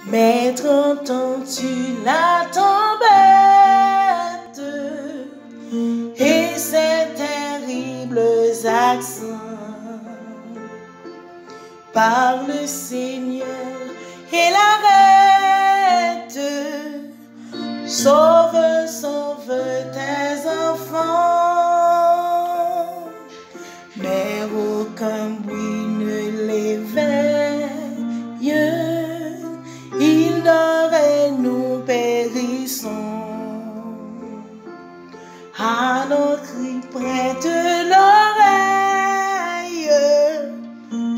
Maître, entends-tu la tempête et ses terribles accents? Parle, Seigneur, et l'arrête. Sauve, sauve tes enfants. Mais aucun bruit ne l'éveille. Il dort et nous périssons. À nos cris prête l'oreille.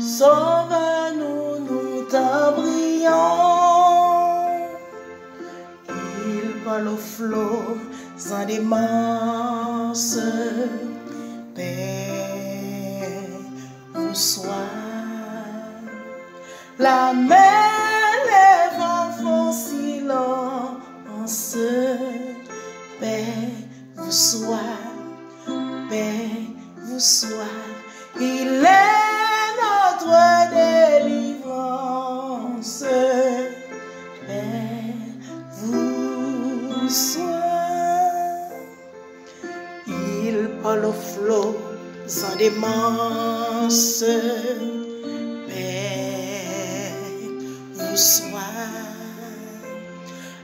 Sauve-nous, nous t'en prions. Il vole aux flots en démence. Paix vous soit. La mer, les vents font silence. Paix vous soit. Paix vous soit. Il est notre délivrance. Paix vous soit. Il vole aux flots sans démence. Paix vous soit.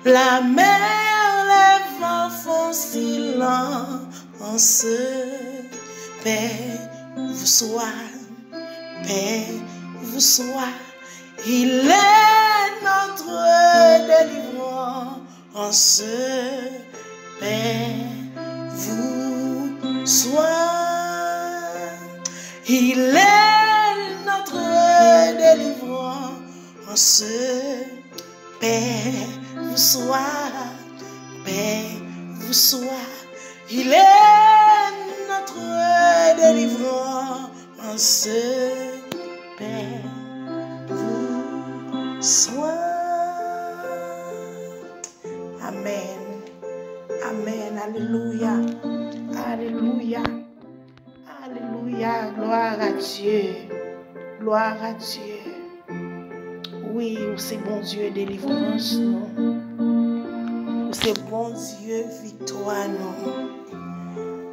La mer, les vents font silence. Paix vous soit. Paix vous soit. Il est notre délivrance. Paix vous soit. Il est notre délivrance. Paix vous soit. Paix vous soit. Il est notre délivrance. Paix vous soit. Amen. Amen. Alléluia. Alléluia. Alléluia. Gloire à Dieu. Gloire à Dieu. Oui, c'est bon Dieu délivrance, non? C'est bon Dieu victoire, non?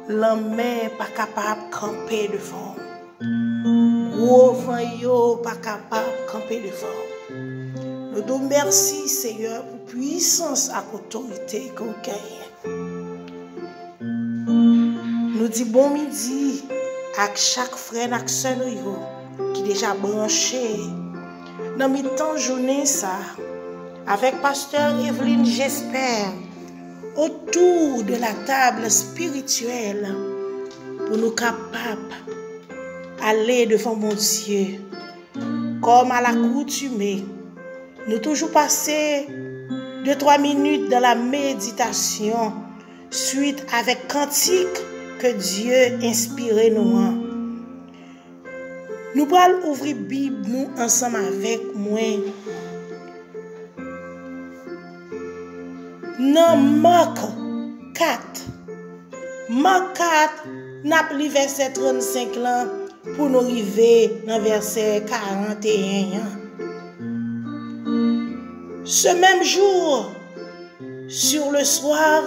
L'homme n'est pas capable de camper devant. Gros vent yo pas capable de camper devant. Nous disons merci Seigneur pour puissance et autorité que vous gagnez. Nous disons bon midi à chaque frère et sœur qui est déjà branché. Dans mes temps journée ça, avec pasteur Evelyne, j'espère, autour de la table spirituelle, pour nous capables d'aller devant mon Dieu, comme à l'accoutumée. Nous toujours passer 2-3 minutes dans la méditation, suite avec cantique que Dieu inspiré nous. Nous allons ouvrir la Bible nous ensemble avec moi. Dans Marc 4. Marc 4, nous avons lu verset 35 là pour nous arriver dans verset 41. Ce même jour, sur le soir,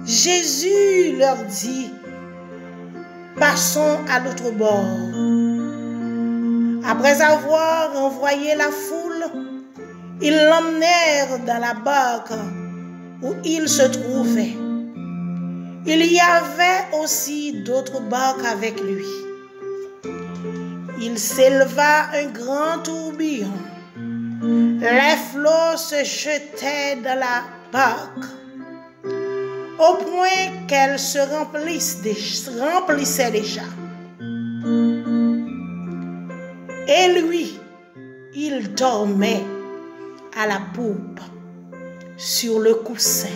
Jésus leur dit: passons à l'autre bord. Après avoir envoyé la foule, ils l'emmenèrent dans la barque où il se trouvait. Il y avait aussi d'autres barques avec lui. Il s'éleva un grand tourbillon. Les flots se jetaient dans la barque, au point qu'elle se remplissait déjà. Et lui, il dormait à la poupe, sur le coussin.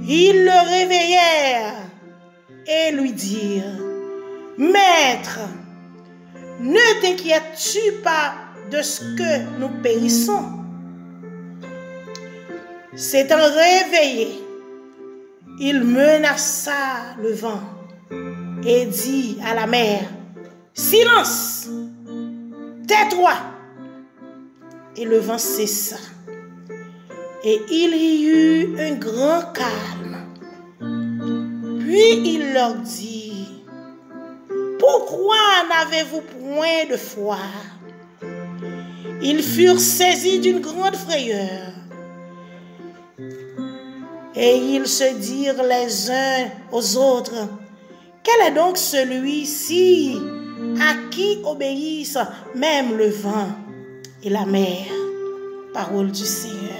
Ils le réveillèrent et lui dirent: Maître, ne t'inquiètes-tu pas de ce que nous périssons? S'étant réveillé, il menaça le vent et dit à la mer: Silence, tais-toi, et le vent cessa. Et il y eut un grand calme. Puis il leur dit, pourquoi n'avez-vous point de foi? Ils furent saisis d'une grande frayeur. Et ils se dirent les uns aux autres, quel est donc celui-ci à qui obéissent même le vent et la mer? Parole du Seigneur.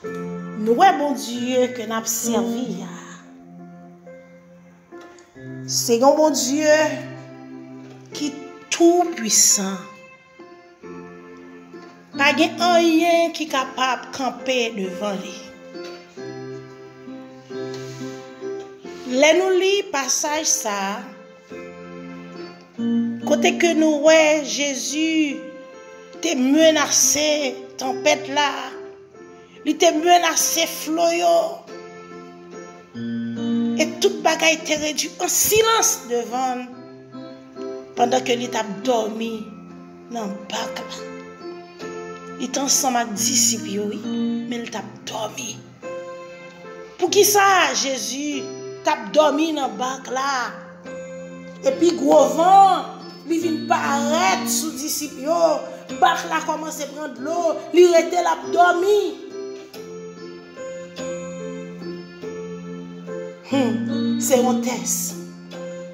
Nous, bon Dieu, que nous avons servi. C'est un bon Dieu qui est tout puissant. Pas de rien qui est capable de camper devant lui. Nous lisons passage ça. Côté que nous voyons Jésus te menacé tempête là. Il te menacé floyo. Et toute bagaille était réduite en silence devant pendant que il t'a dormi dans le bac là. Il était ensemble avec disciples, oui, mais il t'a dormi. Pour qui ça, Jésus t'a dormi dans le bac là? Et puis gros vent, il vient paraître sous disciples, le bac là commence à prendre l'eau, il était là dormi. C'est un test.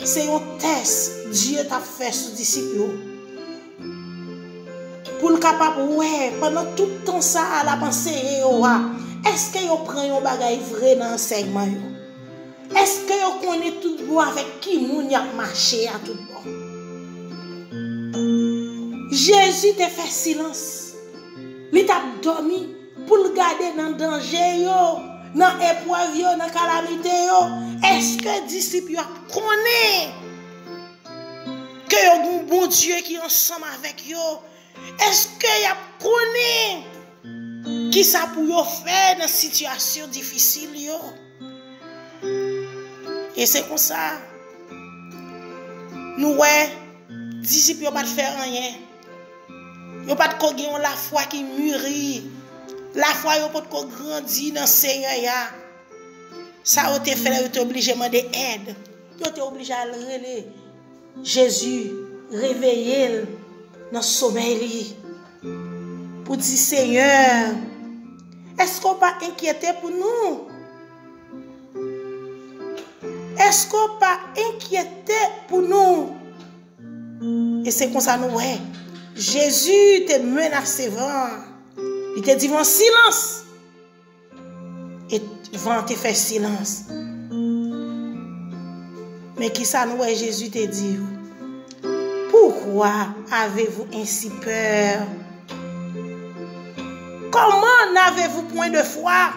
C'est un test. Dieu t'a fait sous disciples. Pour le capable, ouais, pendant tout le temps ça, à la pensée, est-ce que vous prenez un bagage vrai dans l'enseignement? Est-ce que vous connaissez tout bon avec qui vous a marché à tout bon? Jésus t'a fait silence. Il t'a dormi pour le garder dans le danger. Dans l'épreuve, dans la calamité, est-ce que les disciples connaissent que y a un bon Dieu qui est ensemble avec eux? Est-ce que y connaissent qui ça pour faire dans une situation difficile? Et c'est comme ça. Nous, les disciples n'ont pas de faire rien. Ils n'ont pas de gagner la foi qui mûrit. La foi, yon peut grandir dans le Seigneur. Ça, vous te fait, vous êtes obligé de demander aide. Vous êtes obligé à relayer Jésus, réveiller dans le sommeil. Pour dire, Seigneur, est-ce qu'on pas inquiété pour nous? Est-ce qu'on pas inquiété pour nous? Et c'est comme ça, nous, ouais. Jésus te menacé vent. Il te dit en silence. Et vent te fait silence. Mais qui ça nous est Jésus te dit? Pourquoi avez-vous ainsi peur? Comment n'avez-vous point de foi?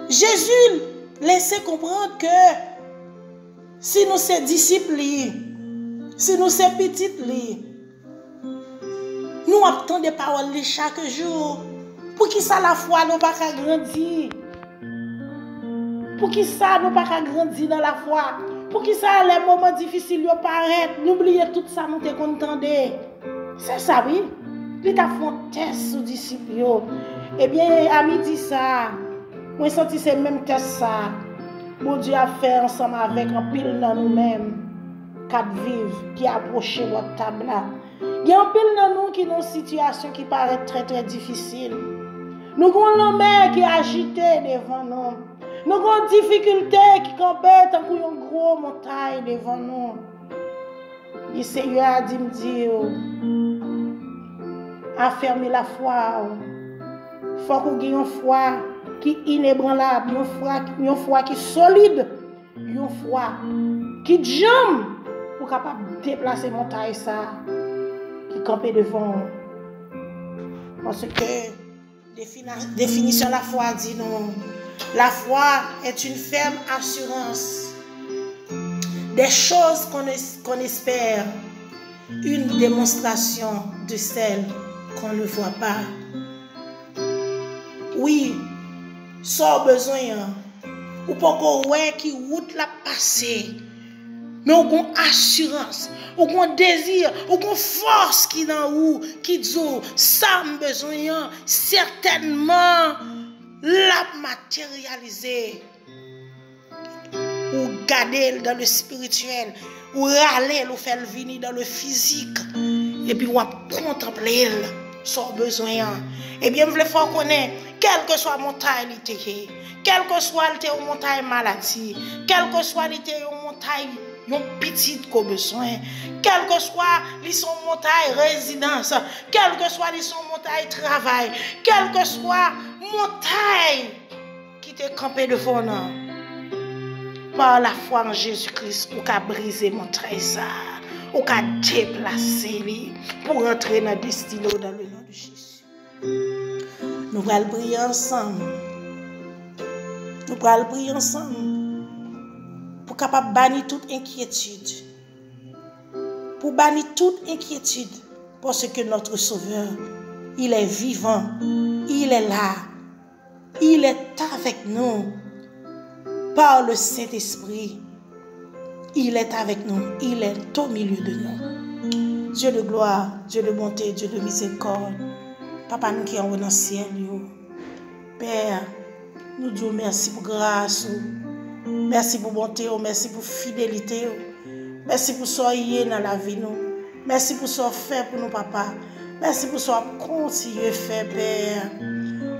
Jésus laissait comprendre que si nous sommes disciples, si nous sommes petits, nous attendons des paroles chaque jour. Pour qui ça la foi nous pas grandir? Pour qui ça nous pas grandir dans la foi? Pour qui ça les moments difficiles paraissent? N'oubliez tout ça, nous te contendez. C'est ça, oui. Il t'a fait un test sous disciples. Eh bien, à midi ça, moi senti ces mêmes tests ça. Bon Dieu a fait ensemble avec un pile dans nous-mêmes. Quatre vives qui approchaient votre table là. Il y a un pile dans nous qui est dans une situation qui paraît très très difficile. Nous avons l'homme qui est agité devant nous. Nous avons des difficultés qui campent tant une grosse montagne devant nous. Le Seigneur a dit me dire, affermez la foi. Il faut que vous ayez une foi qui est inébranlable, une foi qui est solide, une foi qui jambe pour capable déplacer montagne ça qui camper devant. Parce que définition de la foi dit non. La foi est une ferme assurance des choses qu'on espère, une démonstration de celles qu'on ne voit pas. Oui, sans besoin, ou pourquoi ouais qui route la passer, mais on a une assurance, on a un désir, on a une force qui est dans vous, qui dit, ça me besoin, certainement, la matérialiser. Ou garder dans le spirituel, ou râler, ou faire venir dans le physique, et puis on contempler son besoin. Et bien, vous le faut connaître, quelle que soit montagne, quelle que soit une montagne maladie, quelle que soit une montagne, yon petite qu'on besoin, quelle que soit son montagne résidence, quelle que soit son montagne travail, quelle que soit montagne qui te campé devant nous. Par la foi en Jésus-Christ, ou qu'a briser mon trésor, ou qu'a déplacer pour entrer dans le destin dans le nom de Jésus. Nous allons prier ensemble. Nous allons prier ensemble pour capable bannir toute inquiétude. Pour bannir toute inquiétude parce que notre Sauveur, il est vivant, il est là, il est avec nous. Par le Saint-Esprit, il est avec nous, il est au milieu de nous. Dieu de gloire, Dieu de bonté, Dieu de miséricorde, Papa nous qui est dans le ciel, Père, nous disons merci pour grâce, merci pour bonté, merci pour fidélité, merci pour soyez dans la vie, merci pour ce fait pour nous, Papa, merci pour ce continuer faire, Père,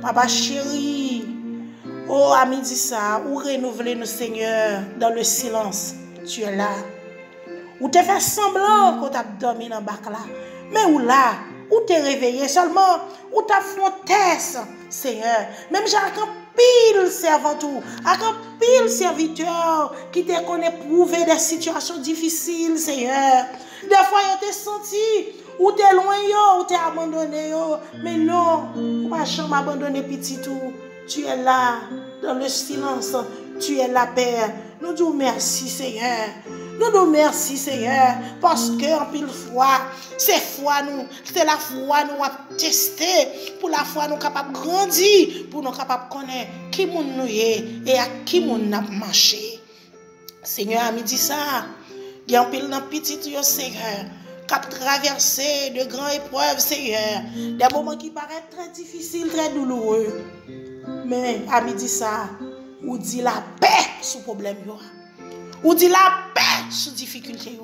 Papa chéri. Oh, à midi ça, ou renouveler nos Seigneur dans le silence. Tu es là. Ou te fait semblant qu'on t'a dormi dans le bac là. Mais ou là, ou t'es réveillé seulement, ou t'as fontaise, Seigneur. Même j'ai un pile servant tout, un pile serviteur qui te connaît prouver des situations difficiles, Seigneur. Des fois, il t'a senti, ou t'es loin, ou t'es abandonné, mais non, ou pas jamais abandonné petit tout. Tu es là, dans le silence. Tu es là, Père. Nous disons merci, Seigneur. Nous disons merci, Seigneur. Parce que, en pile fois, c'est la foi nous a testé. Pour la foi nous capables de grandir. Pour nous capables de connaître qui nous est et à qui nous a marché. Seigneur, à midi ça. Il y a un pile dans petit, Seigneur. Cap traverser de grandes épreuves, Seigneur. Des moments qui paraissent très difficiles, très douloureux. Mais à midi ça, ou dit la paix sous problème, ou dit la paix sous difficulté,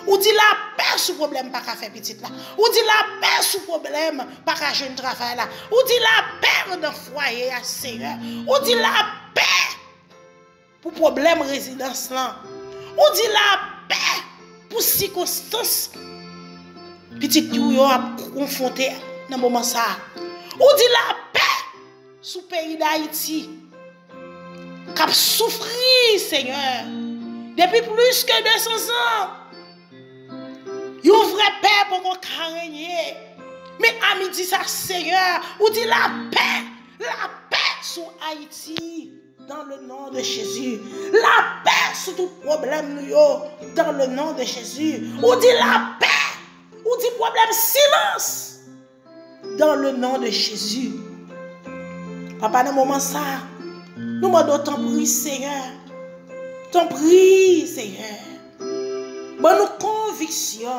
ou dit la paix sous problème pas qu'à faire petite là, ou dit la paix sous problème pas qu'à jeune travail là, ou dit la paix dans foyer à Seigneur, ou dit la paix pour problème résidence là, ou dit la paix pour circonstances petite yo a confronté dans moment ça, ou dit la paix sous pays d'Haïti, qui a souffert, Seigneur, depuis plus que 200 ans. Il y a une vraie paix pour qu'on régner. Mais à midi, ça, Seigneur, ou dit la paix sur Haïti, dans le nom de Jésus. La paix sur tout problème, dans le nom de Jésus. Ou dit la paix, ou dit problème silence, dans le nom de Jésus. Papa, dans le moment ça, nous demandons ton prix, Seigneur. Ton prix, Seigneur. Bonne conviction.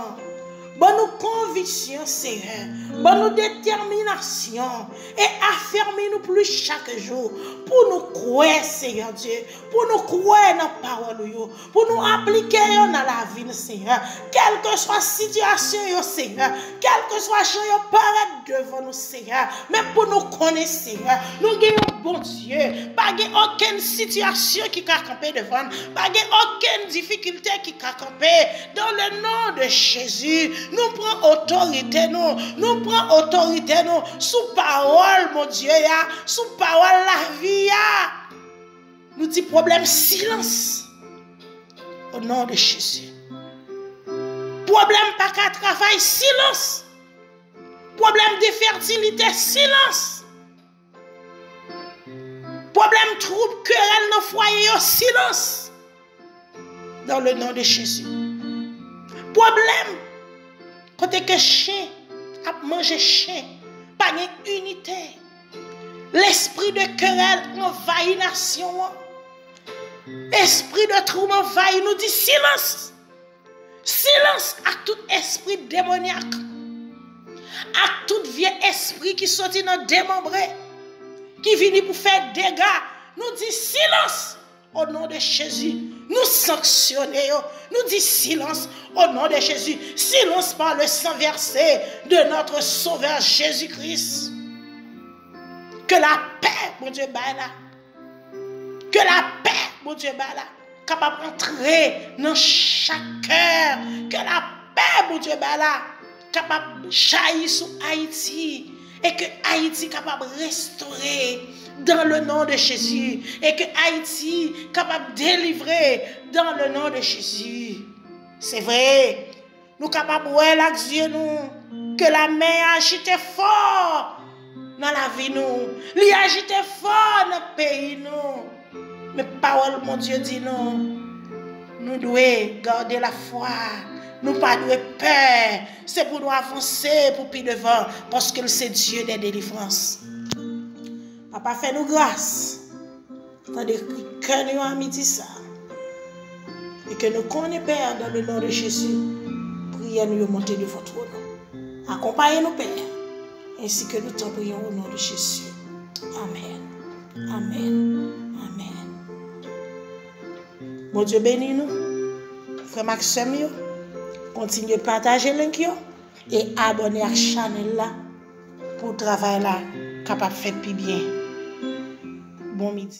Bonne conviction, Seigneur. Bonne détermination. Et affermez-nous plus chaque jour. Pour nous croire, Seigneur Dieu. Pour nous croire dans la parole. Pour nous appliquer dans la vie, Seigneur. Quelle que soit la situation, Seigneur. Quel que soit ce qui paraît devant nous, Seigneur. Mais pour nous connaître, Seigneur. Nous gagnons bon Dieu. Pas aucune situation qui a campé devant nous. Pas aucune difficulté qui a campé. Dans le nom de Jésus. Nous prenons autorité, nous prenons autorité, sous parole, mon Dieu, sous parole, la vie. Nous disons problème, silence. Au nom de Jésus. Problème, pas qu'à travail, silence. Problème de fertilité, silence. Problème, trouble, querelle, dans le foyer, silence. Dans le nom de Jésus. Problème. Côté que chien a mangé chien, pas de unité. L'esprit de querelle envahit la nation. Esprit de trouble envahit, nous dit silence. Silence à tout esprit démoniaque. À tout vieux esprit qui sortit dans démembré. Qui vient pour faire dégâts. Nous dit silence au nom de Jésus. Nous sanctionnons. Nous dit silence au nom de Jésus. Silence par le sang versé de notre Sauveur Jésus-Christ. Que la paix, mon Dieu, bah là. Que la paix, mon Dieu, bah là. Capable d'entrer dans chaque cœur. Que la paix, mon Dieu, bah là. Capable de jaillir sur Haïti. Et que Haïti capable de restaurer dans le nom de Jésus. Et que Haïti capable de délivrer dans le nom de Jésus. C'est vrai. Nous capables de voir l'action nous. Que la main agite fort dans la vie nous. Li agite fort dans le pays nous. Mais parole mon Dieu dit non. Nous devons garder la foi. Nous pas de peur. C'est pour nous avancer pour plus devant. Parce que c'est Dieu des délivrances. Papa, fais-nous grâce. Tandis que nous avons midi ça. Et que nous connaissons Père dans le nom de Jésus. Priez nous monter de votre nom. Accompagnez-nous Père. Ainsi que nous t'en prions au nom de Jésus. Amen. Amen. Amen. Mon Dieu bénis nous. Frère Maxime, continuez de partager le lien et abonnez à la chaîne là pour travailler là capable de faire plus bien. Bon midi.